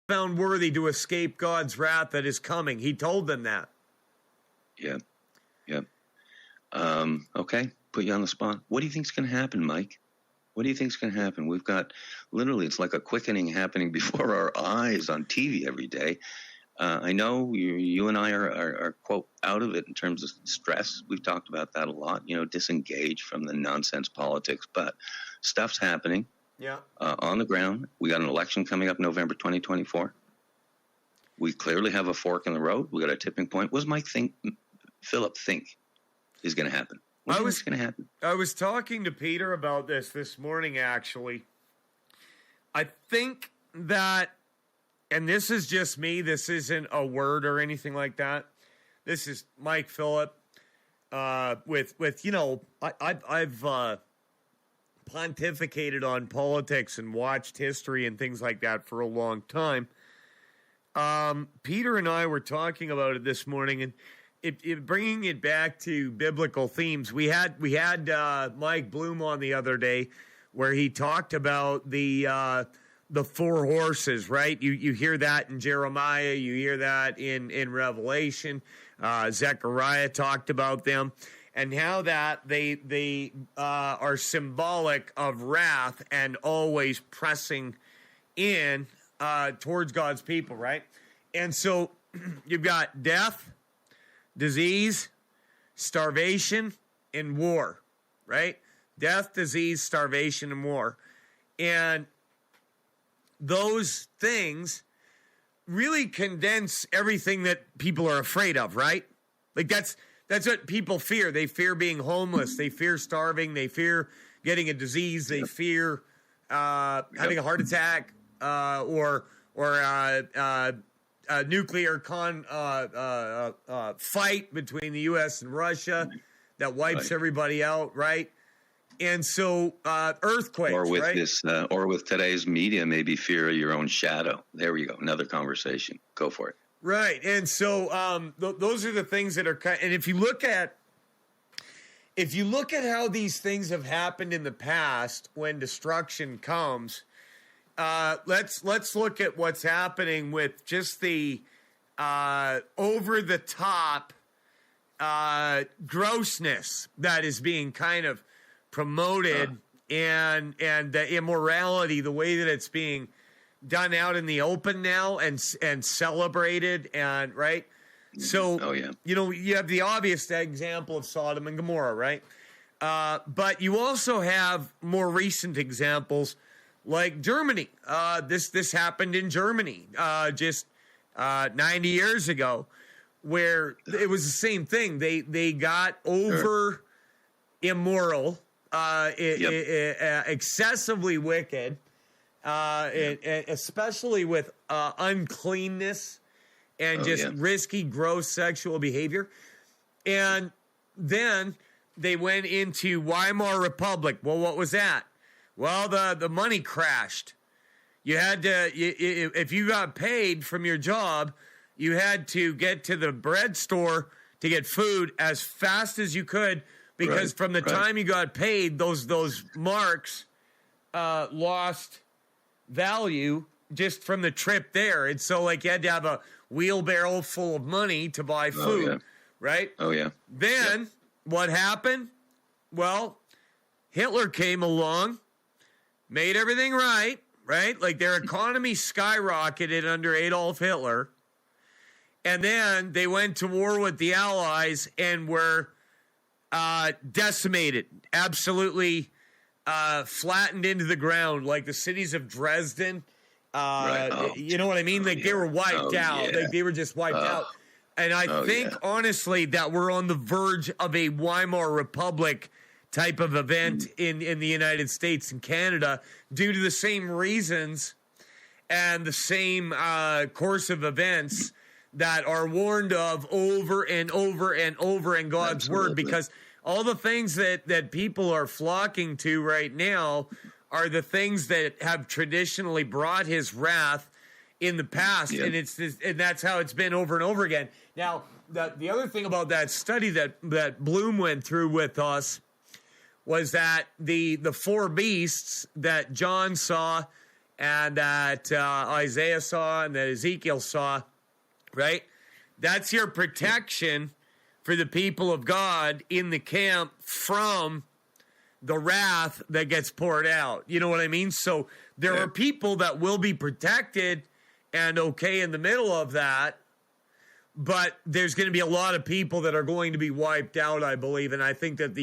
found worthy to escape God's wrath that is coming. He told them that. Yeah. Okay, put you on the spot. What do you think's going to happen, Mike? What do you think's going to happen? We've got literally, it's like a quickening happening before our eyes on TV every day. I know you and I are quote out of it in terms of stress. We've talked about that a lot. Disengage from the nonsense politics, but stuff's happening. Yeah. On the ground. We got an election coming up November 2024. We clearly have a fork in the road. We got a tipping point. What does Mike Filip think is going to happen? What's going to happen? I was talking to Peter about this morning, actually. I think that, and this is just me, this isn't a word or anything like that. This is Mike Filip I've pontificated on politics and watched history and things like that for a long time. Peter and I were talking about it this morning, and bringing it back to biblical themes. We had Mike Bloom on the other day, where he talked about the four horses. Right, you hear that in Jeremiah, you hear that in Revelation. Zechariah talked about them, and how that they are symbolic of wrath and always pressing in towards God's people, right? And so you've got death, disease, starvation, and war, right? Death, disease, starvation, and war. And those things really condense everything that people are afraid of, right? Like that's what people fear. They fear being homeless. They fear starving. They fear getting a disease. They fear having a heart attack or a nuclear fight between the U.S. and Russia that wipes everybody out, right? And so earthquakes, or with right? Or with today's media, maybe fear of your own shadow. There we go. Another conversation. Go for it. Right. And so those are the things that are and if you look at how these things have happened in the past when destruction comes, let's look at what's happening with just the over the top grossness that is being kind of promoted and the immorality, the way that it's being done out in the open now and celebrated, and right. So you have the obvious example of Sodom and Gomorrah, right? But you also have more recent examples like Germany. This happened in Germany just 90 years ago, where it was the same thing. They got over immoral, excessively wicked, especially with uncleanness and risky, gross sexual behavior. And then they went into Weimar Republic. Well, what was that? Well, the money crashed. You had to, if you got paid from your job, you had to get to the bread store to get food as fast as you could, because from the time you got paid, those marks lost value just from the trip there. And so, like, you had to have a wheelbarrow full of money to buy food, right? Oh, yeah. Then what happened? Well, Hitler came along, made everything right? Like, their economy skyrocketed under Adolf Hitler. And then they went to war with the Allies and were decimated, absolutely flattened into the ground, like the cities of Dresden. You know what I mean? Like, they were wiped out. Like, they were just wiped out. And I think, honestly, that we're on the verge of a Weimar Republic type of event in the United States and Canada, due to the same reasons and the same course of events that are warned of over and over and over in God's word, because all the things that people are flocking to right now are the things that have traditionally brought his wrath in the past, and and that's how it's been over and over again. Now, the other thing about that study that Bloom went through with us was that the four beasts that John saw and that Isaiah saw and that Ezekiel saw, right? That's your protection for the people of God in the camp from the wrath that gets poured out. You know what I mean? So there are people that will be protected and okay in the middle of that, but there's going to be a lot of people that are going to be wiped out, I believe, and I think that the